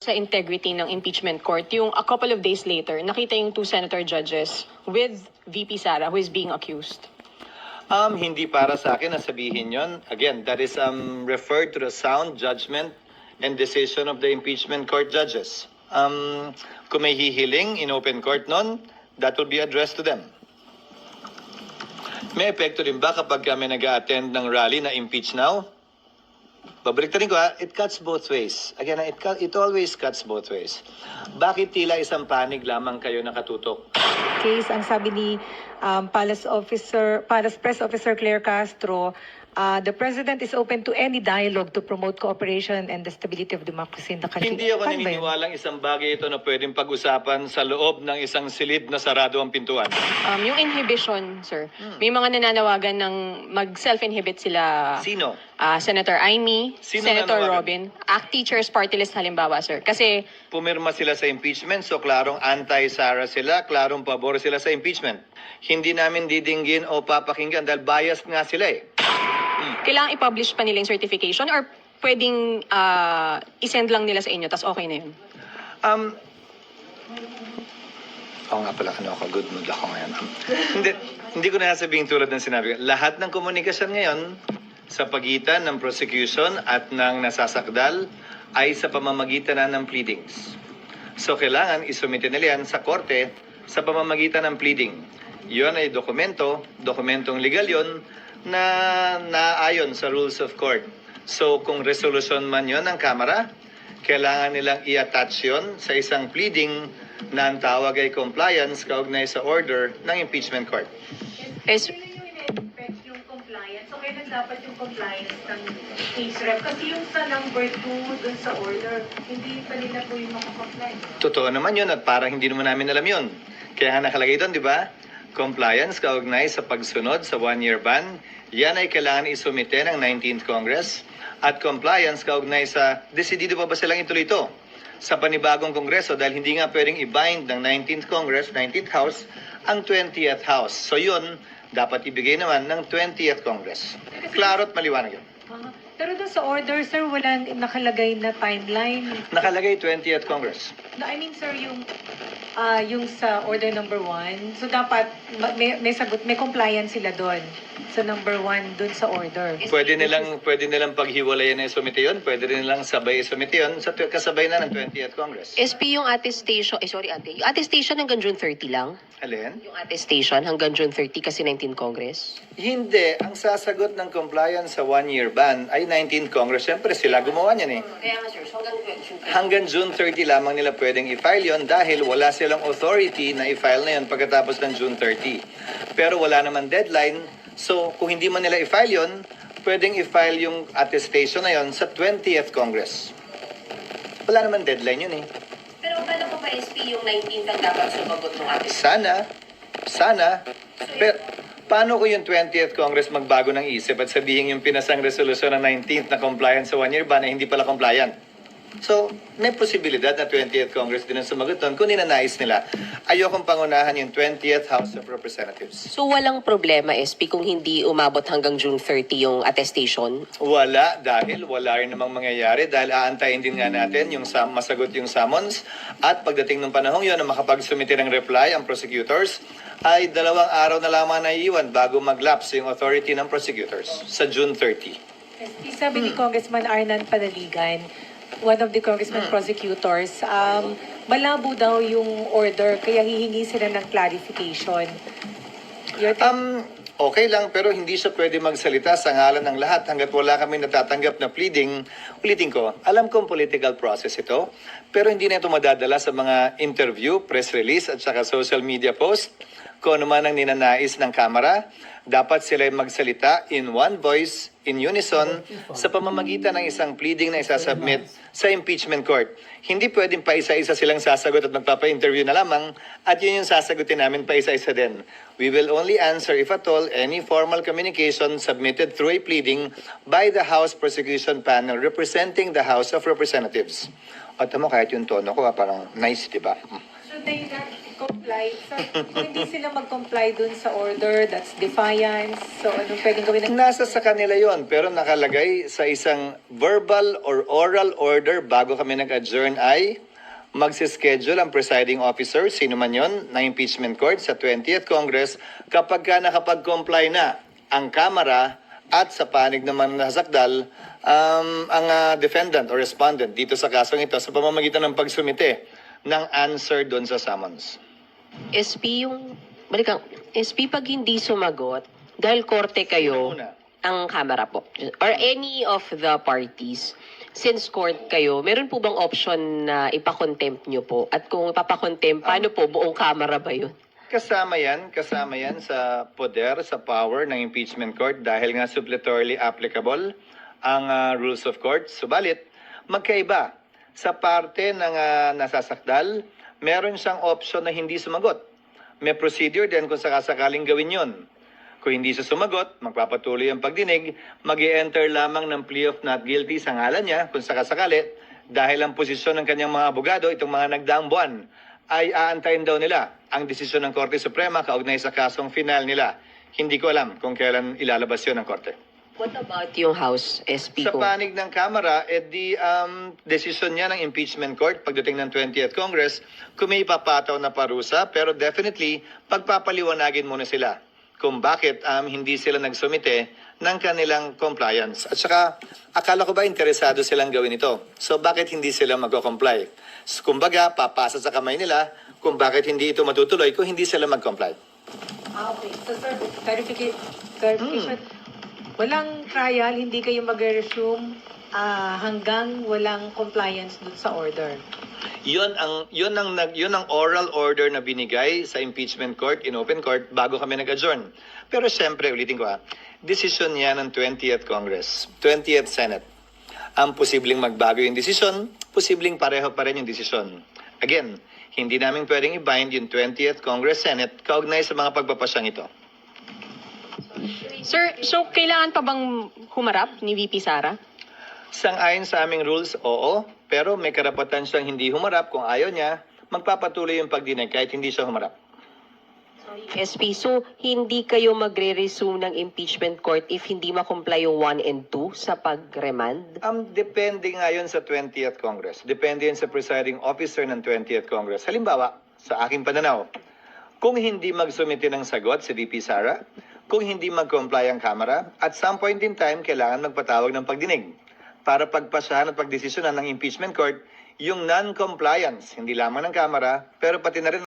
sa integrity ng impeachment court, yung a couple of days later, nakita yung two senator judges with VP Sara who is being accused. Hindi para sa akin na sabihin yon. Again, that is referred to the sound judgment and decision of the impeachment court judges. Kung may hihiling in open court nun, that will be addressed to them. May epekto din ba kapag kami nag-attend ng rally na impeach now? Babaliktarin ko it cuts both ways. Again, it always cuts both ways. Bakit tila isang panig lamang kayo nakatutok? Case, ang sabi ni Palace Press Officer Claire Castro, the President is open to any dialogue to promote cooperation and the stability of democracy in the country. Hindi ako Paano ba yun? naniniwalang isang bagay ito na pwedeng pag-usapan sa loob ng isang silid na sarado ang pintuan. Yung inhibition, sir, may mga nananawagan ng mag-self-inhibit sila. Sino? Senator Amy, Sino Senator nananawagan? Robin, ACT Teachers Party List halimbawa, sir. Kasi Pumirma sila sa impeachment, so klarong anti-Sara sila, klarong pabor sila sa impeachment. Hindi namin didinggin o papakinggan dahil biased nga sila eh. kailangang i-publish pa nila yung certification or pwedeng isend lang nila sa inyo, tas okay na yun? Oo nga pala, good mood ako ngayon. hindi ko na sabihin tulad ng sinabi ko. Lahat ng komunikasyon ngayon sa pagitan ng prosecution at ng nasasakdal ay sa pamamagitan na ng pleadings. So kailangan isumite nila yan sa korte sa pamamagitan ng pleading. Yun ay dokumentong legal yun na naayon sa rules of court. So kung resolution man yun ng Kamara, kailangan nilang i-attach yun sa isang pleading na ang tawag ay compliance kaugnay sa order ng impeachment court. Is, Yung compliance. So, kailan dapat yung compliance ng case rep? Kasi yung sa number 2 dun sa order, hindi pa nila po yung makakomply. Totoo naman yun at parang hindi naman namin alam yun. Kaya nga nakalagay doon, di ba? Compliance kaugnay sa pagsunod sa one-year ban, yan ay kailangan isumite ng 19th Congress. At compliance kaugnay sa desidido pa ba silang ituloy ito sa panibagong Kongreso dahil hindi nga pwedeng i-bind ng 19th Congress, 19th House, ang 20th House. So yun, dapat ibigay naman ng 20th Congress. Klaro at maliwanag yun. Pero dun sa order, sir, walang nakalagay na timeline. Nakalagay 20th Congress. No, I mean, sir, yung sa order number 1, so dapat may sagot, may compliance sila doon sa number 1 doon sa order. Pwede nilang paghiwalayan na isumite yun. Pwede rin nilang sabay isumite yun sa kasabay na ng 20th Congress. SP yung attestation, ate. Yung attestation hanggang June 30 lang? Alin? Yung attestation hanggang June 30 kasi 19 Congress? Hindi. Ang sasagot ng compliance sa one-year ban ay 19th Congress. Siyempre, sila gumawa niyan eh. Kaya nga sir, so Hanggang June 30 lamang nila pwedeng i-file yon dahil wala silang authority na i-file na yon pagkatapos ng June 30. Pero wala naman deadline. So, kung hindi man nila i-file yon, pwedeng i-file yung attestation na yon sa 20th Congress. Wala naman deadline yun eh. Pero paano po pa SP yung 19th ang dapat sumagot ng attestation? Sana. Pero, paano ko yung 20th Congress magbago ng isip at sabihin yung pinasang resolusyon ng 19th na compliant sa one-year ban na hindi pala compliant? So, may posibilidad na 20th Congress din ang sumagot doon kung ninanais nila. Ayokong pangunahan yung 20th House of Representatives. So walang problema SP kung hindi umabot hanggang June 30 yung attestation? Wala, dahil wala rin namang mangyayari dahil aantayin din nga natin yung masagot yung summons at pagdating ng panahong yun na makapagsumite ng reply ang prosecutors ay 2 araw na lamang naiiwan bago mag-lapse yung authority ng prosecutors sa June 30. Sabi ni Congressman Arnan Panaligan, one of the congressman prosecutors, malabo daw yung order, kaya hihingi sila ng clarification. Okay lang, pero hindi siya pwede magsalita sa ngalan ng lahat hanggat wala kami natatanggap na pleading. Ulitin ko, alam kong political process ito, pero hindi na ito madadala sa mga interview, press release at saka social media post. Kung ano man ang ninanais ng Kamara, dapat sila magsalita in one voice, in unison, sa pamamagitan ng isang pleading na isasubmit sa impeachment court. Hindi pwedeng pa isa-isa silang sasagot at magpapa-interview na lamang at yun yung sasagutin namin pa isa-isa din. We will only answer, if at all, any formal communication submitted through a pleading by the House Prosecution Panel representing the House of Representatives. At mo, kahit yung tono ko, parang nice, di ba? So, comply, so kung hindi sila mag-comply dun sa order, that's defiance. So anong pwedeng gawin ng Nasa sa kanila yon, pero nakalagay sa isang verbal or oral order bago kami nag-adjourn ay magsischedule ang presiding officer, sino man yon, ng impeachment court sa 20th Congress kapag ka nakapag-comply na ang Kamara at sa panig naman nasakdal ang defendant or respondent dito sa kasong ito sa pamamagitan ng pagsumite ng answer doon sa summons. SP, SP pag hindi sumagot, dahil korte kayo, Una. ang Kamara po, or any of the parties, since court kayo, meron po bang option na ipakontempt nyo po? At kung ipapakontempt, paano po? Buong Kamara ba yun? Kasama yan sa poder, sa power ng impeachment court dahil nga suppletorily applicable ang rules of court. Subalit, magkaiba. Sa parte ng nasasakdal, meron siyang option na hindi sumagot. May procedure din kung sakasakaling gawin yon. Kung hindi siya sumagot, magpapatuloy ang pagdinig, mag-i-enter lamang ng plea of not guilty sa ngalan niya kung sakasakali dahil ang posisyon ng kanyang mga abogado, itong mga nagdaang buwan, ay aantayin daw nila ang desisyon ng Korte Suprema kaugnay sa kasong final nila. Hindi ko alam kung kailan ilalabas yun ng Korte. What about yung House, SP Sa ko? panig ng Kamara, desisyon niya ng impeachment court pagdating ng 20th Congress, kung may ipapataw na parusa, pero definitely, pagpapaliwanagin muna sila kung bakit hindi sila nagsumite ng kanilang compliance. At saka, akala ko ba interesado silang gawin ito? So bakit hindi sila mag-comply? So, kumbaga, papasa sa kamay nila kung bakit hindi ito matutuloy kung hindi sila mag-comply. Okay. So sir, clarification. Walang trial, hindi kayo mag-resume hanggang walang compliance dun sa order. Yun ang oral order na binigay sa impeachment court in open court bago kami nag-adjourn. Pero siyempre, ulitin ko decision niya ng 20th Congress, 20th Senate. Ang posibleng magbago yung desisyon, posibleng pareho pa rin yung desisyon. Again, hindi namin pwedeng i-bind yung 20th Congress Senate kaugnay sa mga pagpapasyang ito. Sir, so kailangan pa bang humarap ni VP Sara? Sang-ayon sa aming rules, oo. Pero may karapatan siyang hindi humarap. Kung ayaw niya, magpapatuloy yung pagdinig kahit hindi siya humarap. SP, so hindi kayo magre-resume ng impeachment court if hindi ma-comply yung 1 and 2 sa pag-remand? Depende nga yun sa 20th Congress. Depende yun sa presiding officer ng 20th Congress. Halimbawa, sa aking pananaw, kung hindi magsumite ng sagot si VP Sara, kung hindi mag-comply ang Kamara, at some point in time, kailangan magpatawag ng pagdinig para pagpasahan at pagdesisyonan ng impeachment court yung non-compliance, hindi lamang ng Kamara, pero pati na rin